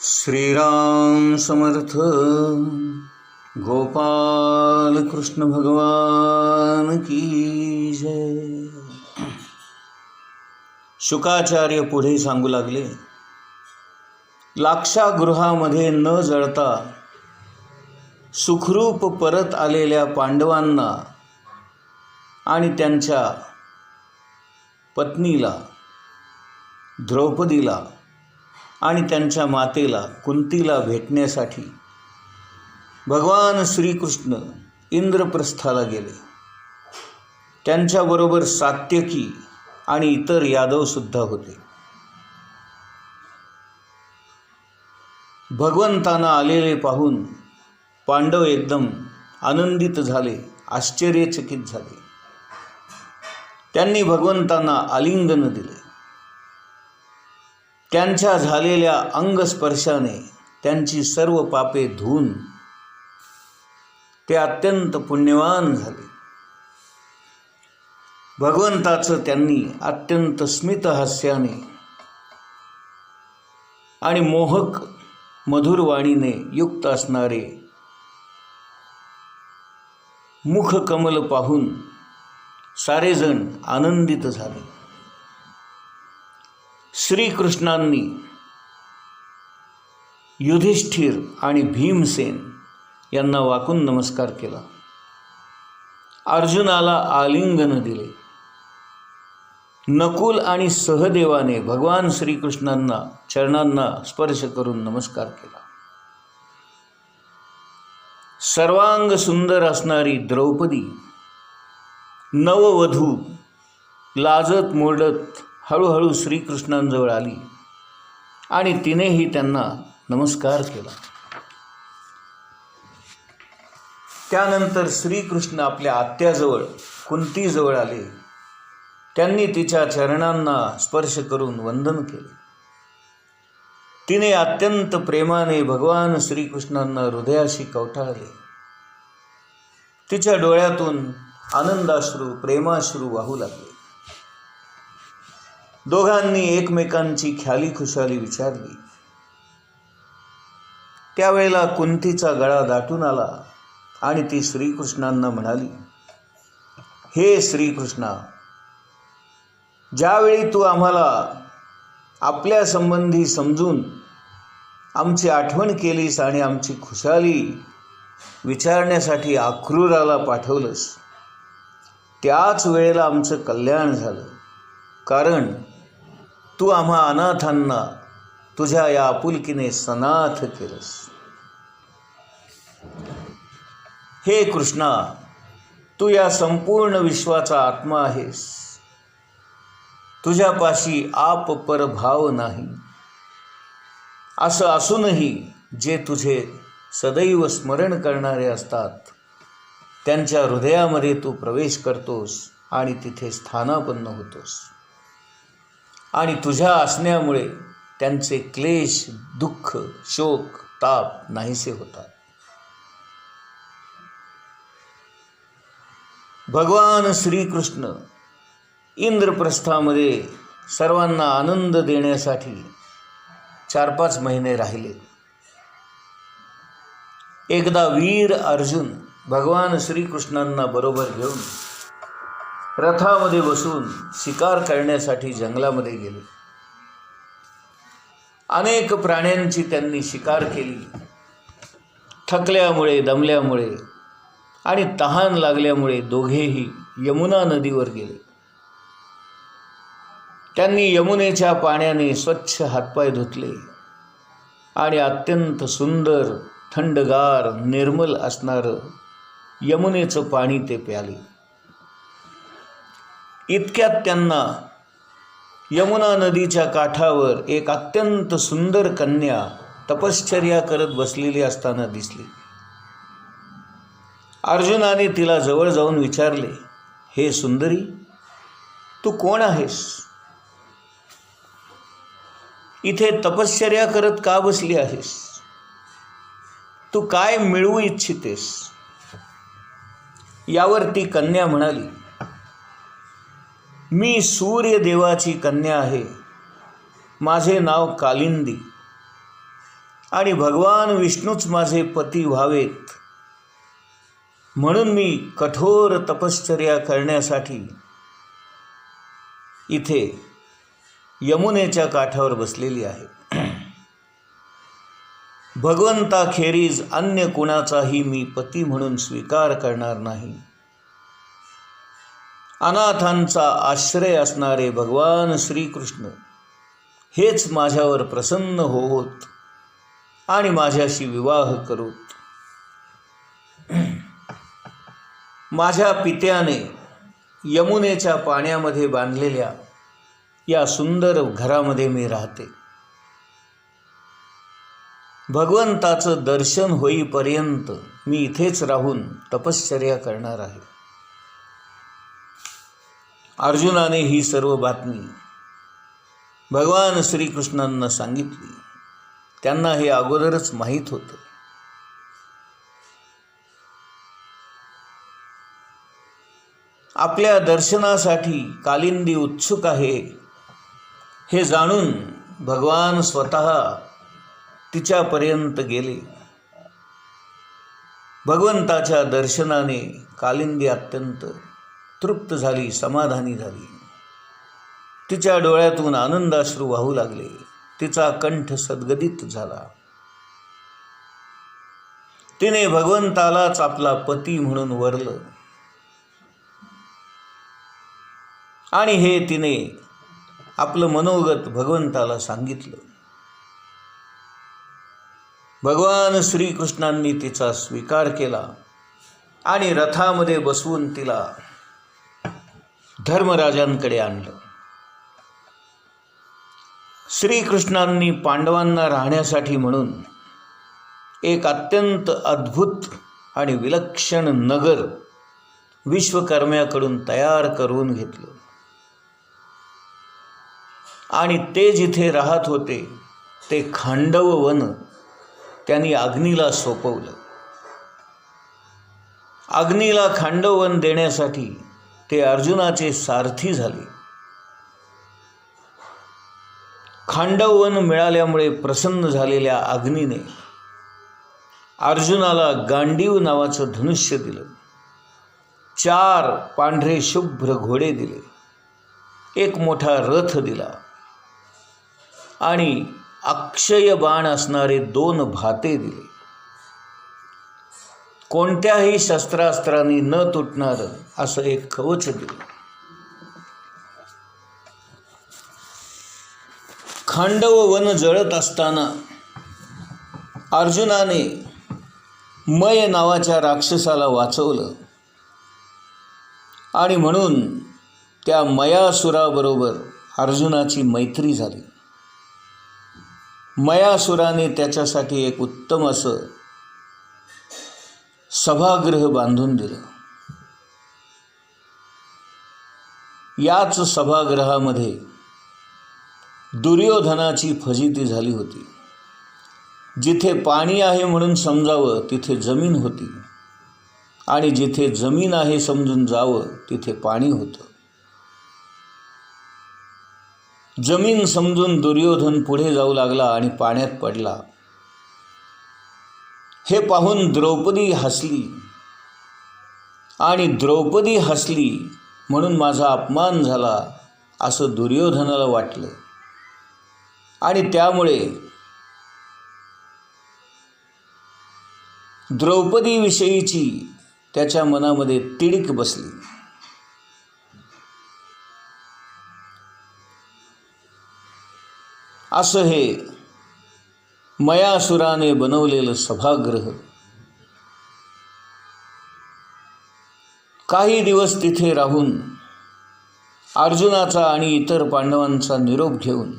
श्रीराम समर्थ. गोपाल कृष्ण भगवान की जय. शुकाचार्य पुढे सांगू लागले. लाक्षागृहामध्ये न जळता सुखरूप परत आलेल्या पांडवांना आणि त्यांच्या पत्नीला द्रौपदीला आणि त्यांच्या मातेला कुंतीला भेटण्यासाठी भगवान श्रीकृष्ण इंद्रप्रस्थाला गेले. त्यांच्याबरोबर सात्यकी आणि इतर यादवसुद्धा होते. भगवंतांना आलेले पाहून पांडव एकदम आनंदित झाले, आश्चर्यचकित झाले. त्यांनी भगवंतांना आलिंगन दिले. त्यांच्या झालेल्या अंगस्पर्शाने त्यांची सर्व पापे धुवून ते अत्यंत पुण्यवान झाले. भगवंताचं त्यांनी अत्यंत स्मितहास्याने आणि मोहक मधुरवाणीने युक्त असणारे मुखकमल पाहून सारेजण आनंदित झाले. श्रीकृष्णांनी युधिष्ठिर आणि भीमसेन यांना वाकून नमस्कार केला. अर्जुनाला आलिंगन दिले. नकुल आणि सहदेवाने भगवान श्रीकृष्णांना चरणांना स्पर्श करून नमस्कार केला. सर्वांग सुंदर असणारी द्रौपदी नववधू लाजत मोडत हळूहळू श्रीकृष्णांजवळ आली आणि तिनेही त्यांना नमस्कार केला. त्यानंतर श्रीकृष्ण आपल्या आत्याजवळ कुंतीजवळ आले. त्यांनी तिच्या चरणांना स्पर्श करून वंदन केले. तिने अत्यंत प्रेमाने भगवान श्रीकृष्णांना हृदयाशी कवटाळले. तिच्या डोळ्यातून आनंदाश्रू प्रेमाश्रू वाहू लागले. दोघांनी एकमेकांची ख्याली खुशाली विचारली. त्यावेळेला कुंतीचा गळा दाटून आला आणि ती श्रीकृष्णांना म्हणाली, हे श्रीकृष्णा, ज्यावेळी तू आम्हाला आपल्या संबंधी समजून आमची आठवण केलीस आणि आमची खुशाली विचारण्यासाठी अक्रूराला पाठवलंस, त्याच वेळेला आमचं कल्याण झालं. कारण तू आम्हा अनाथांना तुझ्या या आपुलकीने सनाथ केलंस. हे कृष्णा, तू या संपूर्ण विश्वाचा आत्मा आहेस. तुझ्यापाशी आप परभाव नाही. असं असूनही जे तुझे सदैव स्मरण करणारे असतात त्यांच्या हृदयामध्ये तू प्रवेश करतोस आणि तिथे स्थानापन्न होतोस. आणि तुझ्या असण्यामुळे त्यांचे क्लेश, दुःख, शोक, ताप नाहीसे होतात. भगवान श्रीकृष्ण इंद्रप्रस्थामध्ये सर्वांना आनंद देण्यासाठी 4-5 महिने राहिले. एकदा वीर अर्जुन भगवान श्रीकृष्णांना बरोबर घेऊन रथामध्ये बसून शिकार करण्यासाठी जंगलामध्ये गेले. अनेक प्राण्यांची त्यांनी शिकार केली. थकल्यामुळे, दमल्यामुळे आणि तहान लागल्यामुळे दोघेही यमुना नदीवर गेले. त्यांनी यमुनेच्या पाण्याने स्वच्छ हातपाय धुतले आणि अत्यंत सुंदर, थंडगार, निर्मल असणारं यमुनेचं पाणी ते प्याले. इतक्यात त्यांना यमुना नदीच्या काठावर एक अत्यंत सुंदर कन्या तपश्चर्या करत बसलेली असताना दिसली. अर्जुनाने तिला जवळ जाऊन विचारले, हे सुंदरी, तू कोण आहेस? इथे तपश्चर्या करत का बसली आहेस? तू काय मिळवू इच्छितेस? यावर ती कन्या म्हणाली, मी सूर्यदेवाची कन्या आहे. माझे नाव कालिंदी. आणि भगवान विष्णूच माझे पती व्हावेत म्हणून मी कठोर तपश्चर्या करण्यासाठी इथे यमुनेच्या काठावर बसलेली आहे. भगवंताखेरीज अन्य कुणाचाही मी पती म्हणून स्वीकार करणार नाही. अनाथांचा आश्रय असणारे भगवान श्रीकृष्ण हेच माझ्यावर प्रसन्न होत आणि माझ्याशी विवाह करोत. माझ्या पित्याने यमुनेच्या पाण्यामध्ये बांधलेल्या या सुंदर घरामध्ये मी राहते. भगवंताचं दर्शन होईपर्यंत मी इथेच राहून तपश्चर्या करणार आहे. अर्जुनाने ही सर्व बातमी भगवान श्रीकृष्णांना सांगितली. त्यांना हे अगोदरच माहीत होतं. आपल्या दर्शनासाठी कालिंदी उत्सुक आहे हे जाणून भगवान स्वतः तिच्यापर्यंत गेले. भगवंताच्या दर्शनाने कालिंदी अत्यंत तृप्त झाली, समाधानी झाली. तिच्या डोळ्यातून आनंदाश्रू वाहू लागले. तिचा कंठ सद्गदित झाला. तिने भगवंतालाच आपला पती म्हणून वरलं आणि हे तिने आपलं मनोगत भगवंताला सांगितलं. भगवान श्रीकृष्णांनी तिचा स्वीकार केला आणि रथामध्ये बसवून तिला धर्मराजांकडे आणलं. श्रीकृष्णांनी पांडवांना राहण्यासाठी म्हणून एक अत्यंत अद्भुत आणि विलक्षण नगर विश्वकर्म्याकडून तयार करून घेतलं आणि ते जिथे राहत होते ते खांडव वन त्यांनी अग्नीला सोपवलं. अग्नीला खांडव वन देण्यासाठी ते अर्जुनाचे सारथी झाले. खांडववन मिळाल्यामुळे प्रसन्न झालेल्या अग्नीने अर्जुनाला गांडीव नावाचं धनुष्य दिलं. 4 पांढरे शुभ्र घोडे दिले. एक मोठा रथ दिला आणि अक्षय बाण असणारे 2 भाते दिले. कोणत्याही शस्त्रास्त्रांनी न तुटणारं असं एक कवच दिलं. खांडव वन जळत असताना अर्जुनाने मय नावाच्या राक्षसाला वाचवलं आणि म्हणून त्या मयासुराबरोबर अर्जुनाची मैत्री झाली. मयासुराने त्याच्यासाठी एक उत्तम असं सभागृह बांधून दिलं. याच सभागृहामध्ये दुर्योधनाची फजिती झाली होती. जिथे पाणी आहे म्हणून समजावं तिथे जमीन होती आणि जिथे जमीन आहे समजून जावं तिथे पाणी होतं. जमीन समजून दुर्योधन पुढे जाऊ लागला आणि पाण्यात पडला. हे पाहून द्रौपदी हसली आणि द्रौपदी हसली म्हणून माझा अपमान झाला असं दुर्योधनाला वाटलं आणि त्यामुळे द्रौपदीविषयीची त्याच्या मनामध्ये तिडीक बसली. असं हे मयासुराने बनवलेलं सभागृह काही दिवस तिथे राहून अर्जुनाचा आणि इतर पांडवांचा निरोप घेऊन,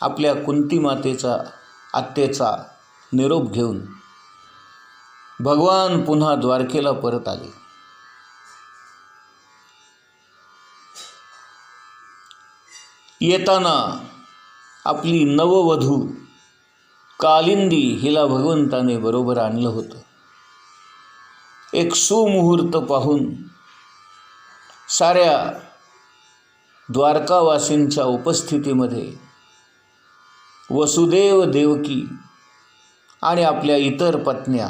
आपल्या कुंती मातेचा आत्तेचा निरोप घेऊन भगवान पुन्हा द्वारकेला परत आले. येताना आपली नववधू कालिंदी हिला भगवंताने बरोबर आणलं होतं. एक सुमुहूर्त पाहून साऱ्या द्वारकावासींच्या उपस्थितीमध्ये वसुदेव देवकी आणि आपल्या इतर पत्न्या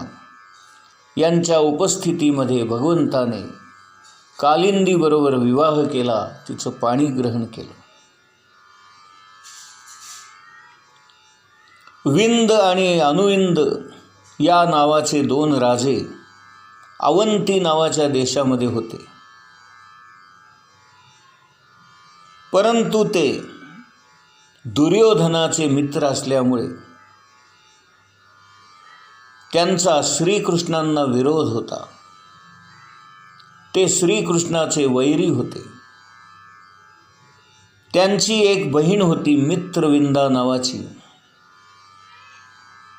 यांच्या उपस्थितीमध्ये भगवंताने कालिंदीबरोबर विवाह केला, तिचं पाणी ग्रहण केलं. विंद आणि अनुविंद या नावाचे 2 राजे अवंती नावाच्या देशामध्ये होते. परंतु ते दुर्योधनाचे मित्र असल्यामुळे त्यांचा श्रीकृष्णांना विरोध होता. ते श्रीकृष्णाचे वैरी होते. त्यांची एक बहीण होती मित्रविंदा नावाची.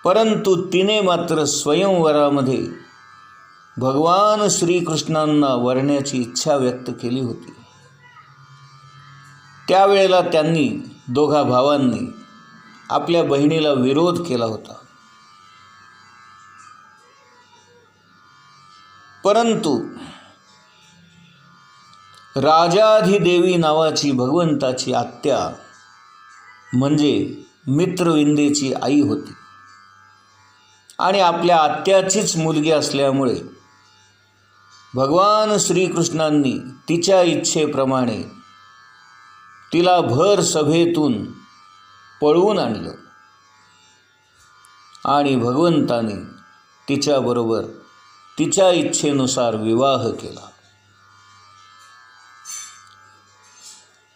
परंतु तिने मात्र स्वयंवरामध्ये भगवान श्रीकृष्णांना वरण्याची इच्छा व्यक्त केली होती. त्यावेळेला त्यांनी दोघा भावांनी आपल्या बहिणीला विरोध केला होता. परंतु राजाधिदेवी नावाची भगवंताची आत्या म्हणजे मित्रविंदेची आई होती आणि आपल्या आत्याचीच मुलगी असल्यामुळे भगवान श्रीकृष्णांनी तिच्या इच्छेप्रमाणे तिला भर सभेतून पळवून आणलं आणि भगवंताने तिच्याबरोबर तिच्या इच्छेनुसार विवाह केला.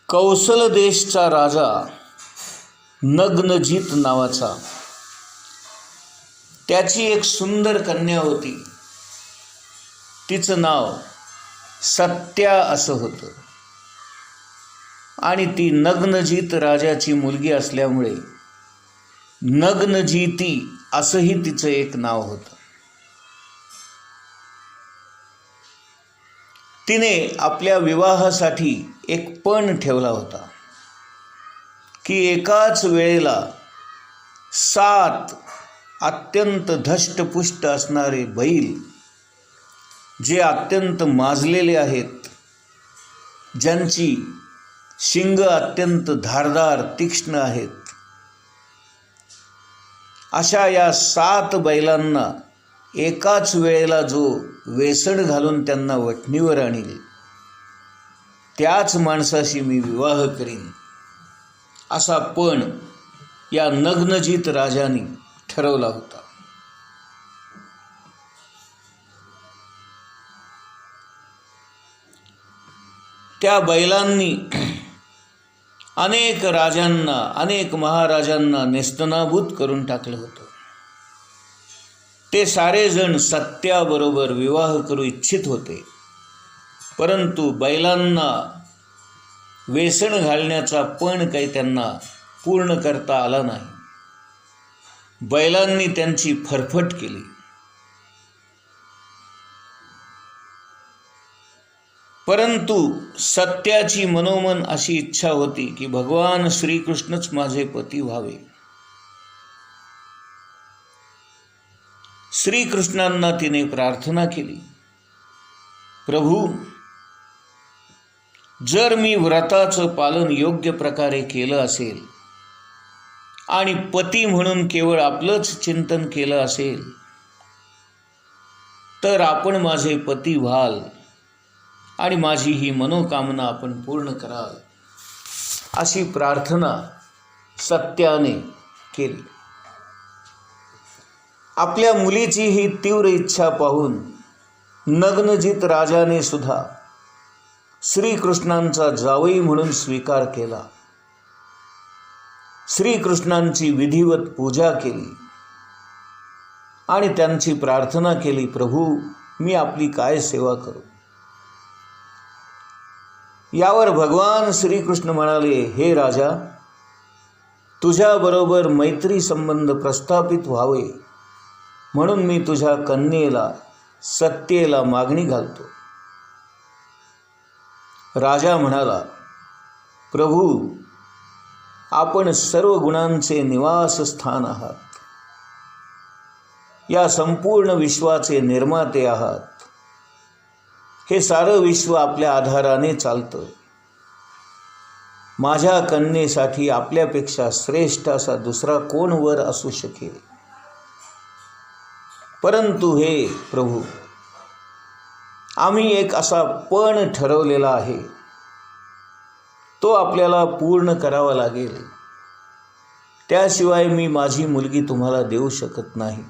कौशल देशचा राजा नग्नजित नावाचा, त्याची एक सुंदर कन्या होती. तिचं नाव सत्या असं होतं आणि ती नग्नजित राजाची मुलगी असल्यामुळे नग्नजिती असंही तिचं एक नाव होतं. तिने आपल्या विवाहासाठी एक पण ठेवला होता की एकाच वेळेला 7 अत्यंत धष्टपुष्ट असणारे बैल, जे अत्यंत माजलेले आहेत, ज्यांची शिंग अत्यंत धारदार तीक्ष्ण आहेत, अशा या 7 बैलांना एकाच वेळेला जो वेसण घालून त्यांना वठणीवर आणील, त्याच माणसाशी मी विवाह करीन, असा पण या नग्नजित राजाने ठरवला होता. त्या बैलांनी अनेक राजांना, अनेक महाराजांना नेस्तनाबूत करून टाकलं होतं. ते सारेजण सत्याबरोबर विवाह करू इच्छित होते, परंतु बैलांना वेसण घालण्याचा पण काही त्यांना पूर्ण करता आला नाही. बैलांनी त्यांची फरफट केली. परंतु सत्याची मनोमन अशी इच्छा होती की भगवान श्रीकृष्णच माझे पती व्हावे. श्रीकृष्णांना तिने प्रार्थना केली, प्रभू, जर मी व्रताचं पालन योग्य प्रकारे केलं असेल आणि पती म्हणून केवळ आपलंच चिंतन केलं असेल, तर आपण माझे पती व्हाल आणि माझी ही मनोकामना आपण पूर्ण कराल, अशी प्रार्थना सत्याने केली. आपल्या मुलीची ही तीव्र इच्छा पाहून नग्नजित राजाने सुद्धा श्रीकृष्णांचा जावई म्हणून स्वीकार केला. श्रीकृष्णांची विधिवत पूजा केली आणि त्यांची प्रार्थना केली, प्रभू, मी आपली काय सेवा करू. यावर भगवान श्रीकृष्ण म्हणाले, हे राजा, तुझ्याबरोबर मैत्री संबंध प्रस्थापित व्हावे म्हणून मी तुझ्या कन्येला सत्येला मागणी घालतो. राजा म्हणाला, प्रभू, आपण सर्व गुणांचे निवासस्थान आहात, या संपूर्ण विश्वाचे निर्माते आहात. हे सारं विश्व आपल्या आधाराने चालतं. माझ्या कन्येसाठी आपल्यापेक्षा श्रेष्ठ असा दुसरा कोण वर असू शकेल. परंतु हे प्रभू, आम्ही एक असा पण ठरवलेला आहे, तो आपल्याला पूर्ण करावा लागेल. त्याशिवाय मी माझी मुलगी तुम्हाला देऊ शकत नाही.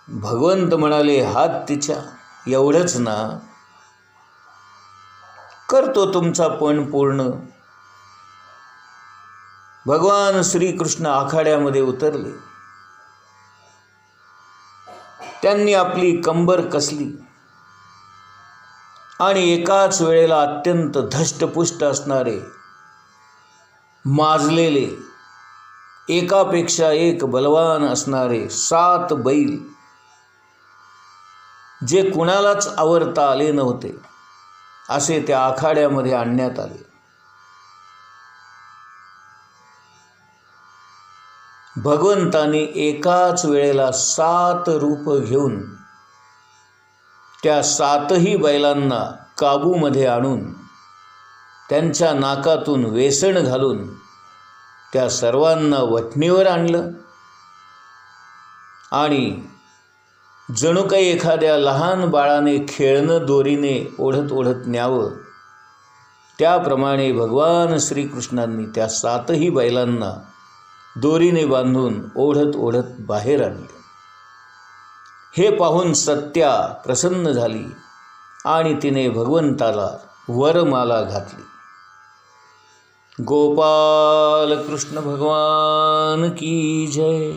भगवंत म्हणाले, हात तिच्या, एवढंच ना, करतो तुमचा पण पूर्ण. भगवान श्रीकृष्ण आखाड्यामध्ये उतरले. त्यांनी आपली कंबर कसली आणि एकाच वेळेला अत्यंत धष्टपुष्ट असणारे, माजलेले, एकापेक्षा एक बलवान असणारे 7 बैल, जे कुणालाच आवरता आले नव्हते, असे त्या आखाड्यामध्ये आणण्यात आले. भगवंताने एकाच वेळेला 7 रूप घेऊन त्या 7ही बैलांना काबूमध्ये आणून त्यांच्या नाकातून वेसण घालून त्या सर्वांना वठणीवर आणलं आणि जणू काही एखाद्या लहान बाळाने खेळणं दोरीने ओढत ओढत न्यावं, त्याप्रमाणे भगवान श्रीकृष्णांनी त्या 7ही बैलांना दोरीने बांधून ओढत ओढत बाहेर आणले. हे पाहून सत्या प्रसन्न झाली आणि तिने भगवंताला वरमाला घातली. गोपाल कृष्ण भगवान की जय.